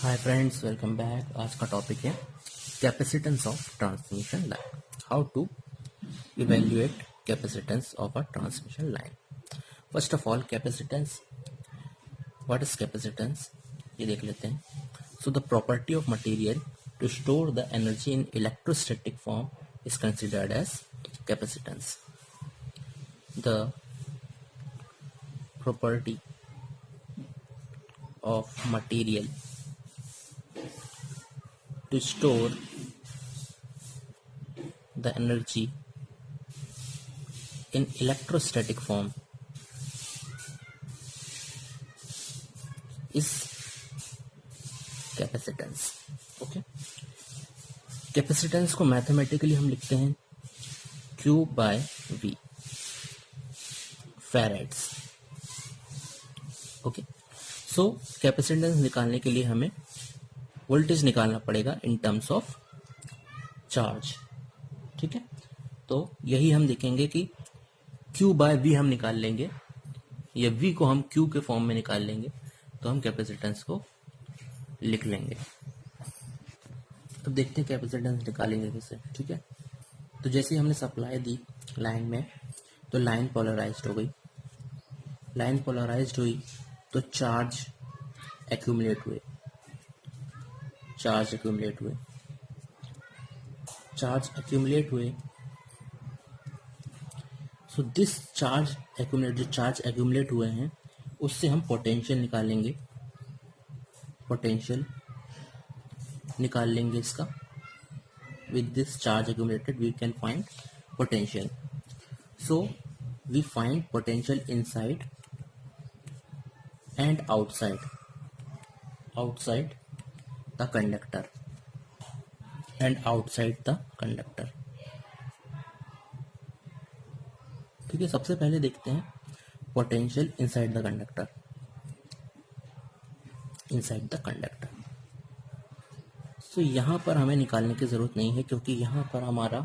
Hi friends, welcome back. आज का topic है capacitance of transmission line. How to evaluate capacitance of a transmission line. First of all, capacitance, what is capacitance, ये देख लेते हैं। So the property of material to store the energy in electrostatic form is considered as capacitance. The property of material to store the energy in electrostatic form is capacitance. Okay, capacitance को mathematically हम लिखते हैं Q bye V, फैराड्स। Okay, सो capacitance निकालने के लिए हमें voltage निकालना पड़ेगा इन टर्म्स ऑफ चार्ज। ठीक है, तो यही हम देखेंगे कि Q बाय V हम निकाल लेंगे या V को हम Q के फॉर्म में निकाल लेंगे तो हम कैपेसिटेंस को लिख लेंगे। अब देखते हैं कैपेसिटेंस निकालेंगे कैसे। ठीक है, तो जैसे हमने सप्लाई दी लाइन में तो लाइन पोलराइज्ड हो गई। लाइन पोलराइज्ड हुई तो चार्ज एक्यूमुलेट हुए, चार्ज एक्यूमुलेट हुए, चार्ज एक्यूमुलेट हुए। सो दिस चार्ज एक्यूमुलेट, जो चार्ज एक्यूमुलेट हुए हैं उससे हम पोटेंशियल निकालेंगे, पोटेंशियल निकाल लेंगे इसका। with this charge accumulated we can find potential. So we find potential inside and outside the conductor and outside the conductor. ठीक है, सबसे पहले देखते हैं potential inside the conductor, inside the conductor. तो यहाँ पर हमें निकालने की ज़रूरत नहीं है क्योंकि यहाँ पर हमारा,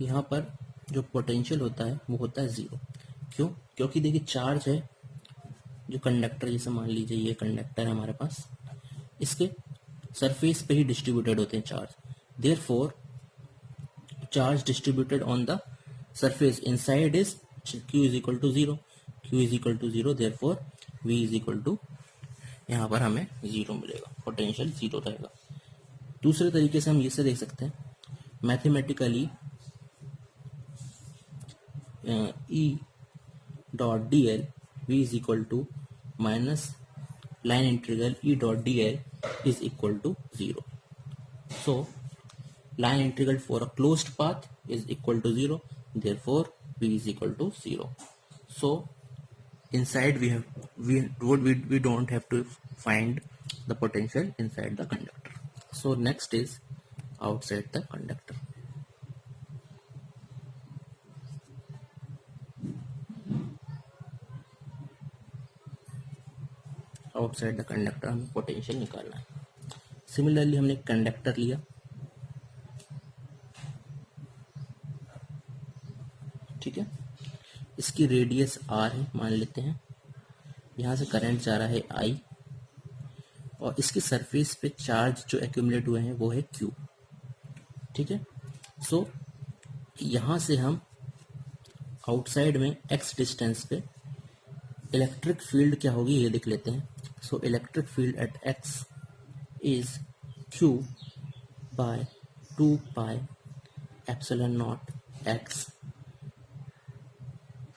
यहाँ पर जो पोटेंशियल होता है वो होता है ज़ीरो। क्यों? क्योंकि देखिए चार्ज है जो कंडक्टर, जैसे मान लीजिए ये कंडक्टर है हमारे पास, इसके सरफेस पे ही डिस्ट्रीब्यूटेड होते हैं charge. Therefore charge distributed on the surface inside is Q is equal to zero, Q is equal to zero, therefore V is equal to, यहाँ पर हमें ज़ीरो मिलेगा, पोटेंशियल ज़ीरो रहेगा। दूसरे तरीके से हम ये से देख सकते हैं mathematically, E dot d l V is equal to minus line integral E dot d l is equal to zero. So line integral for a closed path is equal to 0, therefore V is equal to 0. So inside we don't have to find the potential inside the conductor. So next is outside the conductor. Outside the conductor हमें potential निकालना है। Similarly हमने conductor लिया, ठीक है, इसकी radius R है मान लेते हैं, यहाँ से करंट जा रहा है I और इसके सरफेस पे चार्ज जो एक्यूमुलेट हुए हैं वो है Q। ठीक है, सो यहाँ से हम आउटसाइड में X डिस्टेंस पे इलेक्ट्रिक फील्ड क्या होगी ये देख लेते हैं। So electric field at X is Q by 2 pi epsilon naught X।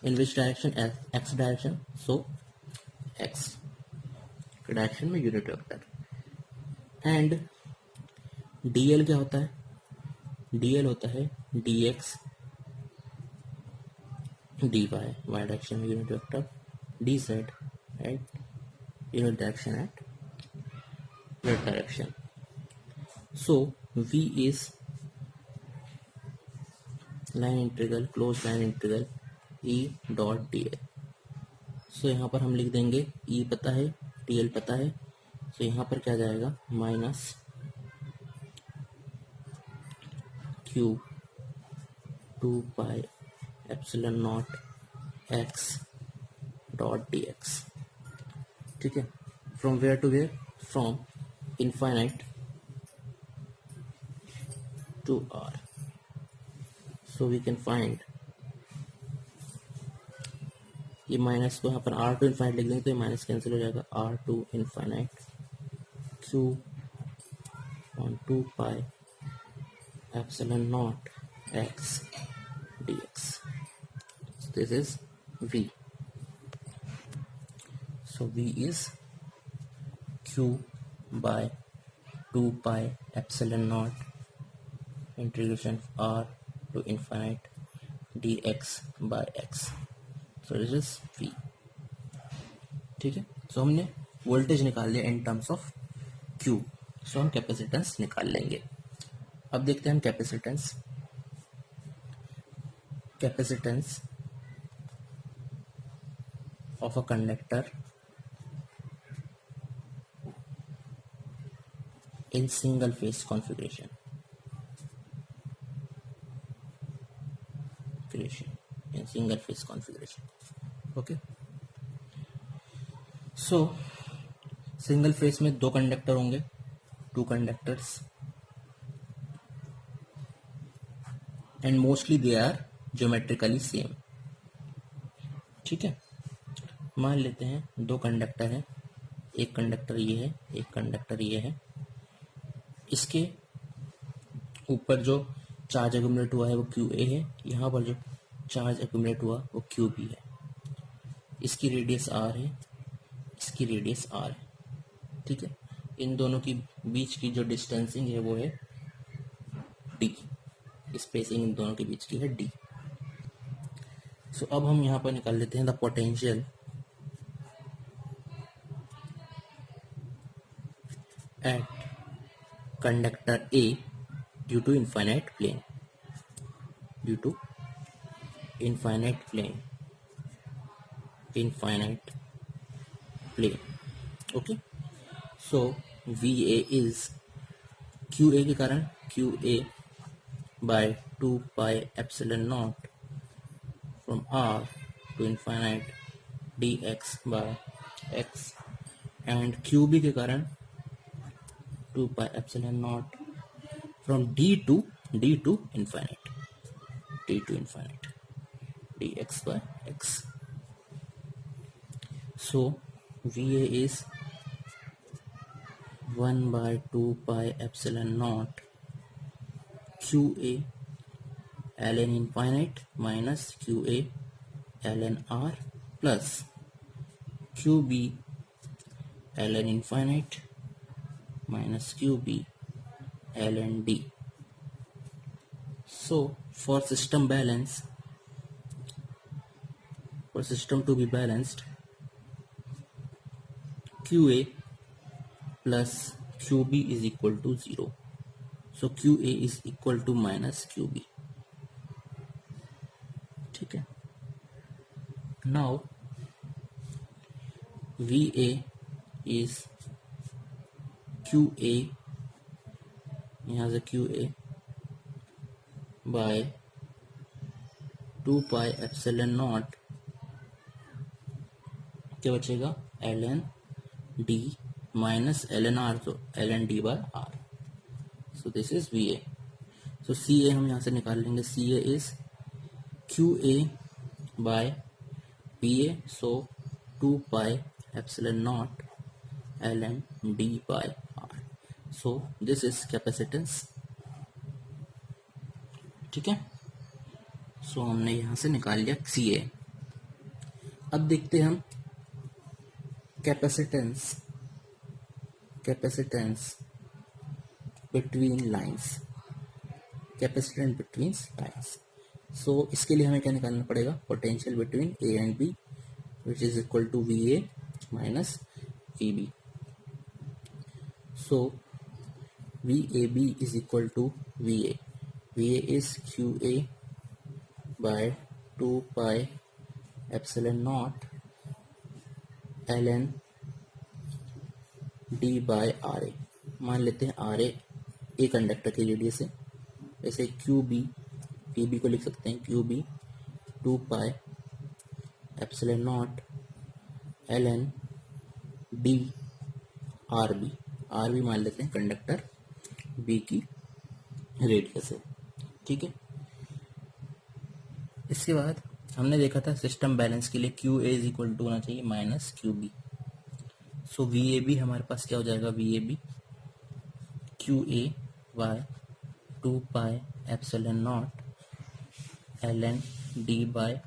In which direction? X direction. So X के डायरेक्शन में यूनिट वेक्टर। एंड dl क्या होता है? dl होता है dx dy, y डायरेक्शन में unit vector, dz at unit direction at z direction. So v is line integral, close line integral E dot d l. So यहाँ पर हम लिख देंगे E पता है, dl पता है, सो यहाँ पर क्या जाएगा minus Q 2 pi epsilon naught X dot D x. ठीक है, from where to where? From infinite to r. So we can find, ये माइनस को यहाँ पर r टू इन्फाइनाइट लिख देंगे तो ये माइनस कैंसिल हो जाएगा, r to infinite q on 2 pi epsilon naught x dx. So this is v. So v is q by 2 pi epsilon naught integration r to infinite dx by x. So this is v. ठीक है, so हमने voltage निकाल लिया in terms of q. सो हम capacitance निकाल लेंगे. अब देखते हैं हम capacitance of a conductor in single phase configuration. In single phase configuration. Okay, so single phase में दो कंडक्टर होंगे, 2 conductors, and mostly they are geometrically same. ठीक है, मान लेते हैं 2 कंडक्टर हैं, एक कंडक्टर ये है, एक कंडक्टर ये है. इसके ऊपर जो चार्ज एक्यूमुलेट हुआ है वो QA है, यहाँ पर जो चार्ज एक्यूमुलेट हुआ वो QB है. इसकी रेडियस R है, इसकी रेडियस R है. ठीक है, इन दोनों की बीच की जो डिस्टेंसिंग है वो है d. स्पेसिंग इन दोनों के बीच की है d. सो अब हम यहाँ पर निकाल लेते हैं the potential at conductor A due to infinite plane. Okay, so VA is QA के कारण QA by 2 pi epsilon naught from R to infinite dx by x, and QB के कारण 2 pi epsilon naught from D to infinite dx by x. So VA is 1 by 2 pi epsilon naught QA ln infinite minus QA ln R plus QB ln infinite minus QB ln D. So for system to be balanced, QA plus QB is equal to 0. So QA is equal to minus QB. ठीक है, now VA is QA, यहाँ से QA by 2 pi epsilon naught क्या बचेगा ln D minus ln R, तो ln D by R. So this is VA. So CA हम यहाँ से निकाल लेंगे. CA is QA by PA, so 2 pi epsilon naught ln D by R. So this is capacitance. ठीक है, सो हमने यहाँ से निकाल लिया CA. अब देखते हैं हम कैपेसिटेंस बिटवीन लाइंस. सो इसके लिए हमें क्या निकालना पड़ेगा? Potential between A and B which is equal to VA minus VB. So VAB is equal to VA. VA is QA by 2 pi epsilon naught ln D by RA. मान लेते हैं RA एक कंडक्टर की radius है. ऐसे QB को लिख सकते हैं QB 2 pi epsilon naught ln D r b मान लेते हैं कंडक्टर बी की रेडियस है, ठीक है। इसके बाद हमने देखा था सिस्टम बैलेंस के लिए q a is equal to होना चाहिए minus q b. So v ए बी हमारे पास क्या हो जाएगा, v A b q A by 2 pi epsilon naught L N D by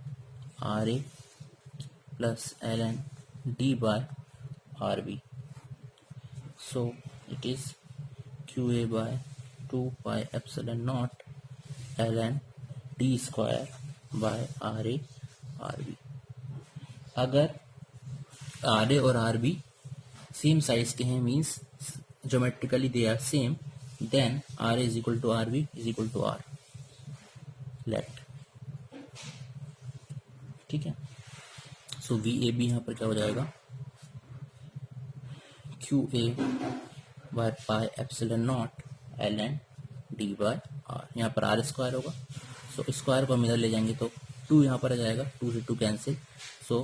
r a plus l N D by r b. So it is Q A by 2 pi epsilon naught L N d square by r a r b. अगर r a और R B same size के हैं, means geometrically they are same, then r a is equal to r b is equal to r let, ठीक है। सो v A B यहाँ पर क्या हो जाएगा, q A by pi epsilon naught L N D by r, यहाँ पर are square होगा, सो स्क्वायर को हम इधर ले जाएंगे तो 2 यहाँ पर आ जाएगा, 2 से 2 cancel, so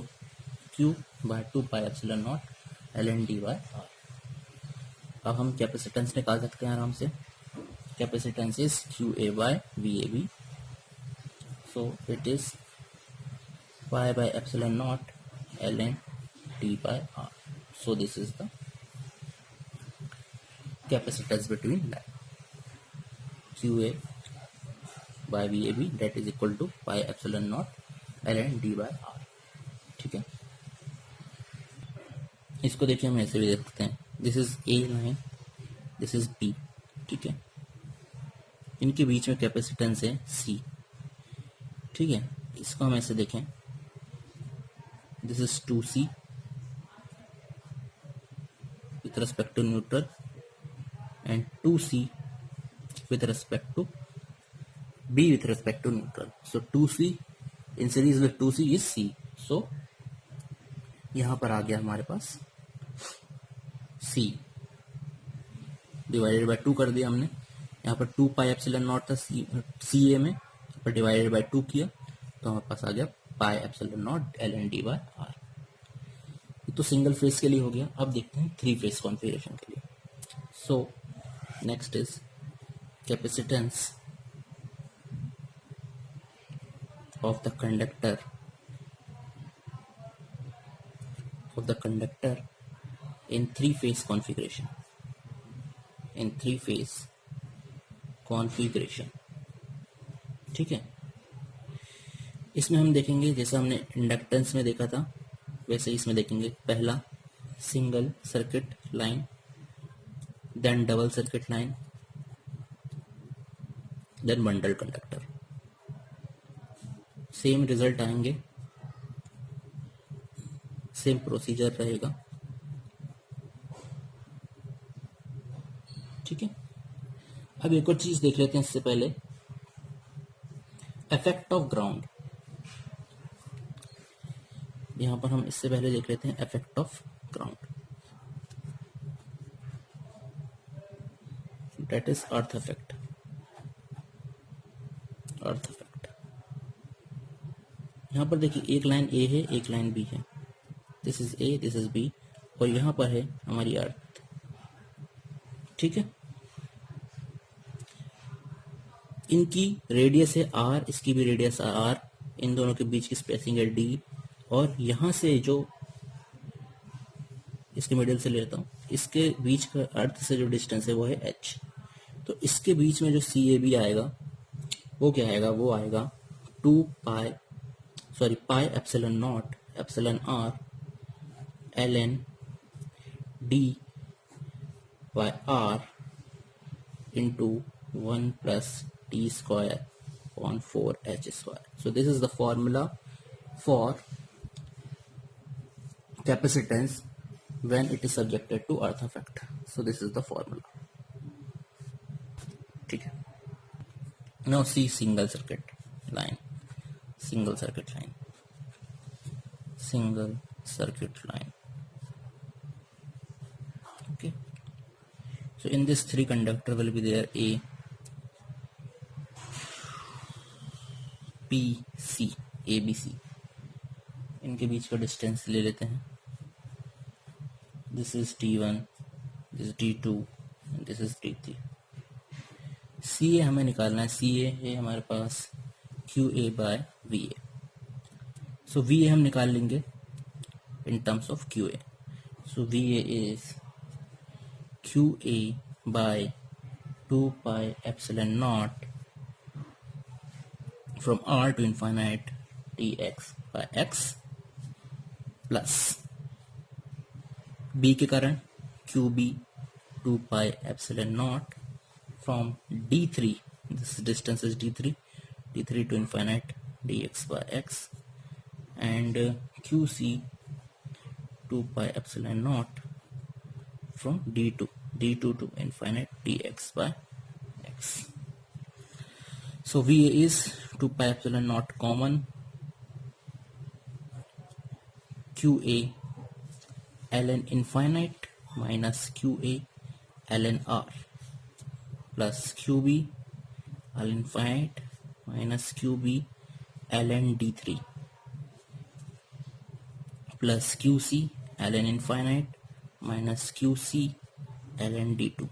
Q by 2 pi epsilon naught L N D by R. अब हम कैपेसिटेंस निकाल सकते हैं आराम से, capacitance is Q A by V A B, so it is pi by epsilon naught L N D by R. So this is the capacitance between that QA by VAB that is equal to pi epsilon naught ln d by r, ठीक है। इसको देखिए हम ऐसे भी देख सकते हैं, this is A line, this is B, ठीक है। इनके बीच में कैपेसिटेंस है C, ठीक है। इसको हम ऐसे देखें, this is 2C with respect to neutral and 2C with respect to B with respect to neutral. So 2C in series with 2C is C. So यहाँ पर आ गया हमारे पास C डिवाइडेड बाय 2 कर दिया हमने, यहाँ पर 2 पाई एप्सिलॉन नॉट था सी ए में, यहाँ पर डिवाइडेड बाय 2 किया तो हमारे पास आ गया pi epsilon naught L N D by R. तो सिंगल फेज के लिए हो गया। अब देखते हैं 3 फेज कॉन्फ़िगरेशन के लिए। सो next is capacitance of the conductor in 3 phase configuration, ठीक है। इसमें हम देखेंगे जैसा हमने इंडक्टेंस में देखा था वैसे इसमें देखेंगे, पहला single circuit line, then double circuit line, then bundle conductor, same result आएंगे, सेम प्रोसीजर रहेगा, ठीक है। अब एक और चीज देख लेते हैं इससे पहले, इफेक्ट ऑफ ग्राउंड। यहां पर हम इससे पहले देख लेते हैं effect of ground, that is earth effect। यहाँ पर देखिए एक लाइन ए है, एक लाइन बी है, this is A, this is B, और यहाँ पर है हमारी अर्थ, ठीक है। इनकी रेडियस है आर, इसकी भी रेडियस आर, इन दोनों के बीच की स्पेसिंग है डी, और यहाँ से जो इसके मिडिल से लेता हूँ, इसके बीच का अर्थ से जो डिस्टेंस है वो है एच। तो इसके बीच में जो सी ए बी आएगा वो क्या आएगा, वो आएगा pi epsilon naught epsilon R L N D by R into 1 plus T square on 4h square. So this is the formula for capacitance when it is subjected to earth effect. So this is the formula, ठीक है। Now see single circuit line, okay। So in this 3 conductor will be there A, P, C, A, B, C। इनके बीच का distance ले लेते हैं, this is T1, this D2 and this is D3. CA हमें निकालना है, CA है हमारे पास QA by VA. So VA हम निकाल लेंगे in terms of QA. So VA is QA by 2 pi epsilon naught from R to infinite dx by x plus B के कारण QB 2 pi epsilon naught from D3, this distance is D3 to infinite dx by x, and QC 2 pi epsilon naught from D2 to infinite dx by x. So VA is 2 pi epsilon naught common, QA ln infinite minus QA ln R plus QB ln infinite minus QB ln D3 plus QC ln infinite minus QC ln D2.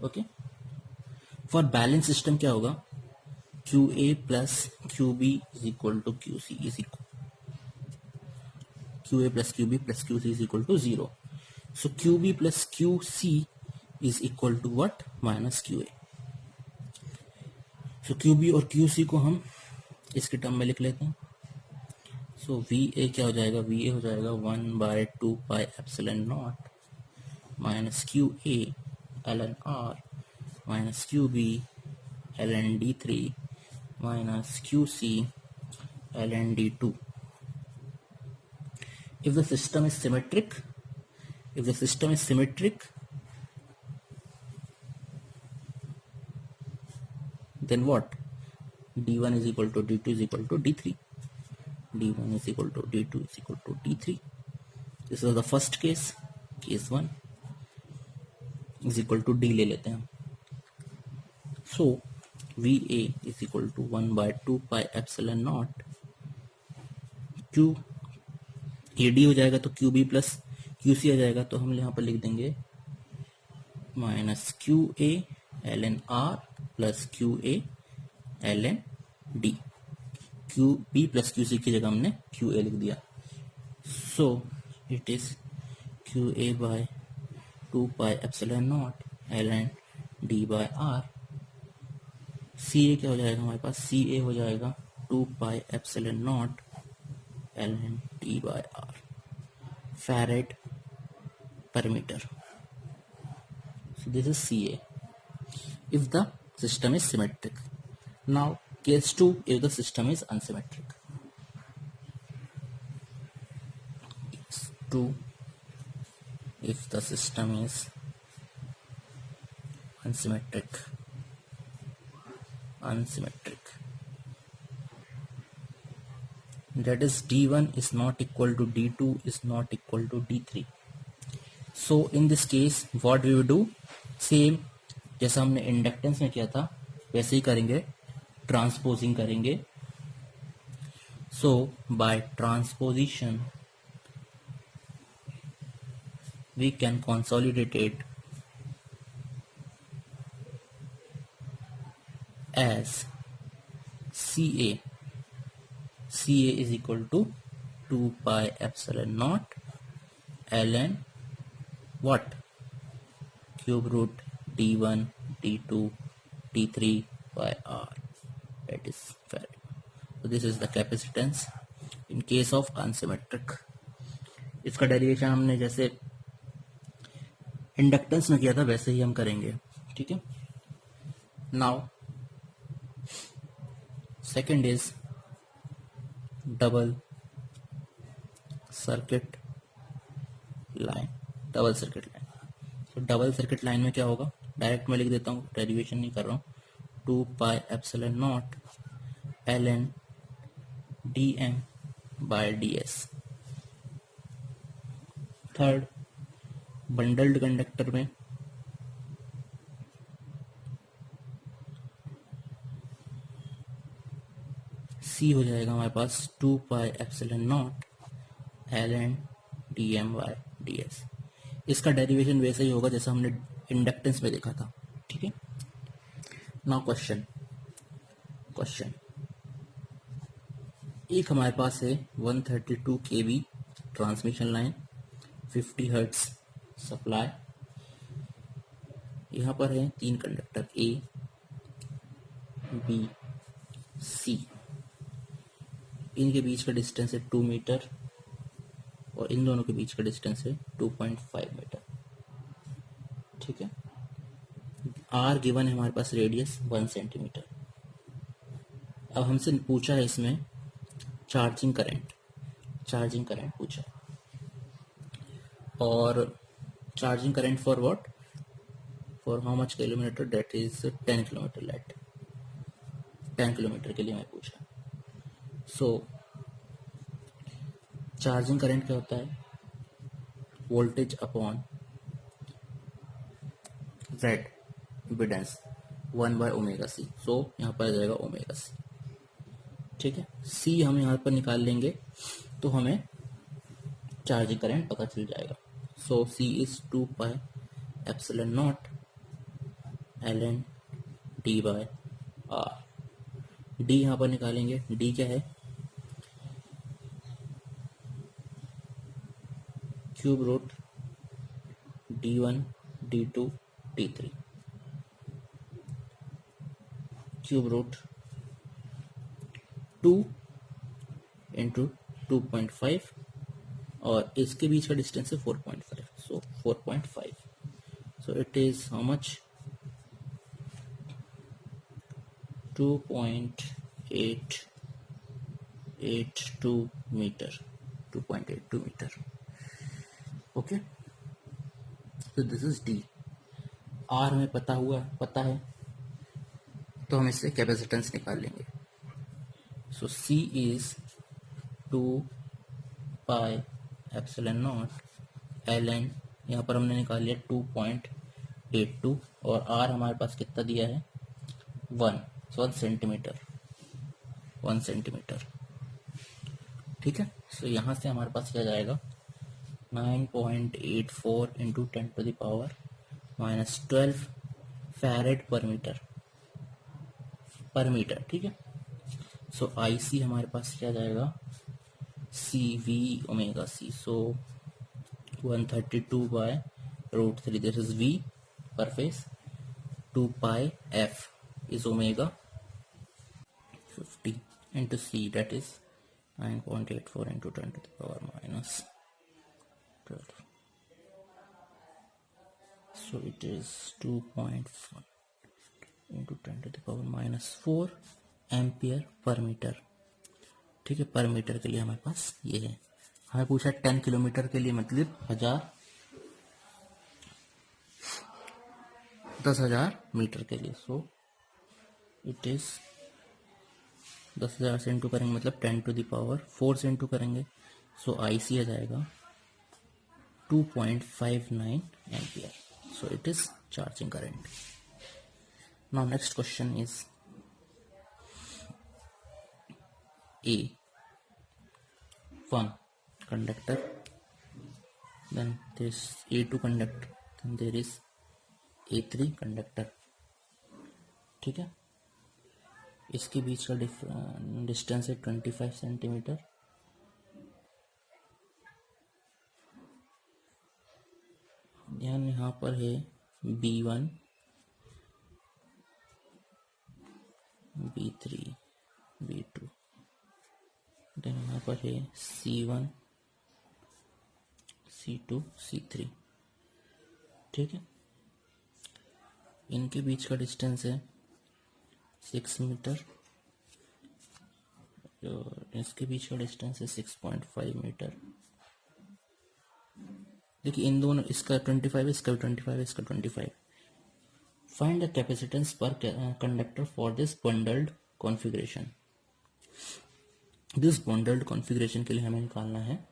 Okay, for balance system क्या होगा, QA plus QB is equal to QC is equal QA plus QB plus QC is equal to 0. So QB plus QC is equal to what? Minus QA. So QB और QC को हम इसके term में लिख लेते हैं. So VA क्या हो जाएगा, VA हो जाएगा 1/2 pi epsilon naught minus QA ln R minus QB ln D3 minus QC ln D2. If the system is symmetric, then what? D1 is equal to D2 is equal to D3. D1 is equal to D2 is equal to D3. This is the first case. Case 1 is equal to D ले लेते हैं. So VA is equal to 1/2 pi epsilon naught Q, ये D हो जाएगा तो QB plus QC आ जाएगा, तो हम यहाँ पर लिख देंगे minus QA ln R plus QA ln D. QB plus QC की जगह हमने QA लिख दिया. So it is QA by 2 pi epsilon naught ln D by R. CA क्या हो जाएगा हमारे पास, CA हो जाएगा 2 pi epsilon naught ln D by R farad per meter. So this is CA if the system is symmetric. Now case 2, if the system is unsymmetric. Case 2, if the system is unsymmetric, that is D1 is not equal to D2 is not equal to D3. So in this case what we will do, same जैसा हमने inductance में किया था वैसे ही करेंगे, transposing करेंगे. So by transposition we can consolidate it as CA is equal to 2 pi epsilon naught ln what, cube root D1 D2 D3 by R, that is farad. So this is the capacitance in case of unsymmetric. इसका derivation हमने जैसे inductance में किया था वैसे ही हम करेंगे. ठीक है. Now second is double circuit line. तो डबल सर्किट लाइन में क्या होगा, डायरेक्ट मैं लिख देता हूँ, डेरिवेशन नहीं कर रहा हूँ. 2 pi epsilon naught ln dm by ds. Third, bundled conductor में C हो जाएगा हमारे पास 2 pi epsilon naught ln dm by ds. इसका डेरिवेशन वैसे ही होगा जैसा हमने इंडक्टेंस में देखा था। ठीक है, नाउ क्वेश्चन एक हमारे पास है 132 kV transmission line, 50 hertz supply. यहाँ पर है 3 कंडक्टर ए बी सी, इनके बीच का डिस्टेंस है 2 मीटर और इन दोनों के बीच का डिस्टेंस है 2.5 मीटर। ठीक है, आर गिवन है हमारे पास, रेडियस 1 सेंटीमीटर। अब हमसे पूछा है इसमें चार्जिंग करंट पूछा है, और charging current for what, for how much kilometre, that is 10 kilometre let, 10 kilometre के लिए मैं पूछा। सो चार्जिंग करंट क्या होता है, वोल्टेज अपॉन जेड इम्पीडेंस 1/ओमेगा सी। सो यहाँ पर आ जाएगा ओमेगा सी। ठीक है, सी हम यहाँ पर निकाल लेंगे तो हमें चार्जिंग करंट पता चल जाएगा। So c is 2 pi epsilon naught ln d by r. D यहाँ पर निकालेंगे, डी क्या है, cube root d1 d2 d3, cube root 2 into 2.5 और इसके बीच का डिस्टेंस है 4.5, so 4.5, so it is how much, 2.882 metre, 2.82 metre. Okay, तो दिस इज डी। आर हमें पता है, तो हम इससे कैपेसिटेंस निकाल लेंगे। So c is 2 pi epsilon naught ln, यहाँ पर हमने निकाल लिया 2.82 और आर हमारे पास कितना दिया है, 1 सेंटीमीटर, 1 सेंटीमीटर। ठीक है, सो यहाँ से हमारे पास क्या जाएगा, 9.84 इंटू 10⁻⁻12 फैरेड पर मीटर। ठीक है, सो आई सी हमारे पास क्या जाएगा, c v omega c. So 132/√3, this is v per phase, 2 pi f is omega 50 into c, that is 9.84 into 10⁻⁻12. So it is 2.4 into 10⁻⁻4 ampere per metre. ठीक है, पर मीटर के लिए हमारे पास ये है। हमें पूछा 10 किलोमीटर के लिए, मतलब 10,000 मीटर के लिए। सो इट इज 10,000 से इंटू करेंगे मतलब 10⁻⁴ से इंटू करेंगे, सो आई सी आ जाएगा 2.59 ampere. So it is charging current. Now next question is a 1 conductor, then there is A2 conductor, then there is A3 conductor। ठीक है, इसके बीच का डिस्टेंस है 25 सेंटीमीटर। यहाँ पर है B1 B3 B2, देन यहाँ पर है C1 C2 C3। ठीक है, इनके बीच का डिस्टेंस है 6 मीटर और इसके बीच का डिस्टेंस है 6.5 मीटर। देखिए इन दोनों, इसका 25 है, इसका 25 है, इसका 25। फाइंड द कैपेसिटेंस पर conductor for this bundled configuration. This bundled configuration के लिए हमें निकालना है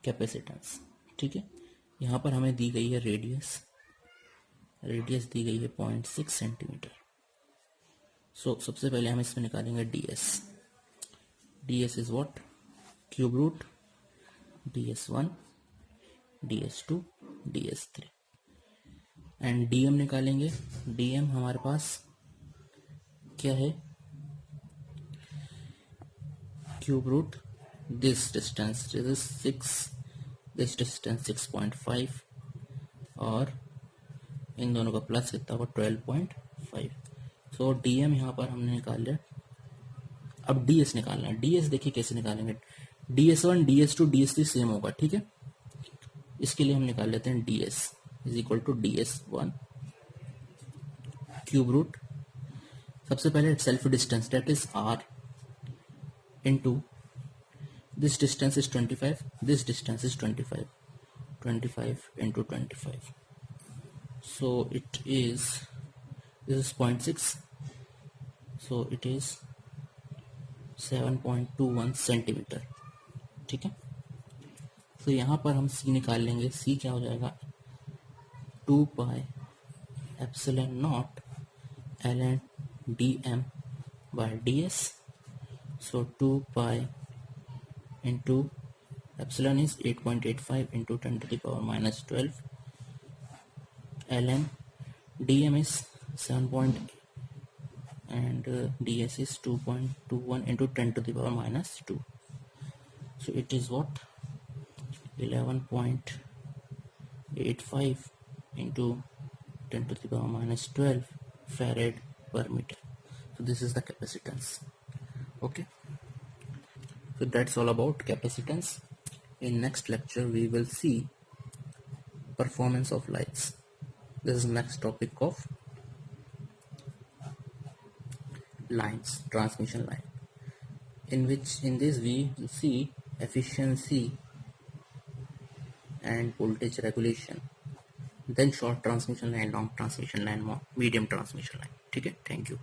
कैपेसिटेंस। ठीक है, यहाँ पर हमें दी गई है रेडियस दी गई है 0.6 सेंटीमीटर। सो सबसे पहले हम इसमें निकालेंगे ds is what, cube root ds1 ds2 DS3 and DM निकालेंगे। DM हमारे पास क्या है, cube root this distance, this 6, this distance 6.5 और इन दोनों का प्लस कितना होगा 12.5। सो DM यहाँ पर हमने निकाल लिया। अब DS निकालना है। DS देखिए कैसे निकालेंगे, DS1 DS2 DS3 सेम होगा, ठीक है। इसके लिए हम निकाल लेते हैं DS is equal to DS1 cube root, सबसे पहले self distance that is R into this distance is 25, this distance is 25 into 25, so it is, this is 0.6, so it is 7.21 centimetre, ठीक है। तो यहाँ पर हम C निकाल लेंगे। C क्या हो जाएगा, 2 pi epsilon naught ln dm by ds, so 2 pi into epsilon is 8.85 into 10 to the power minus 12 ln dm is 7 and ds is 2.21 into 10 to the power minus 2, so it is what 11.85 into 10 to the power minus 12 farad per meter. So this is the capacitance. Okay, so that's all about capacitance. In next lecture we will see performance of lights. This is next topic of lines, transmission line, in this we see efficiency and voltage regulation, then short transmission line, long transmission line, medium transmission line, ठीक है। Thank you.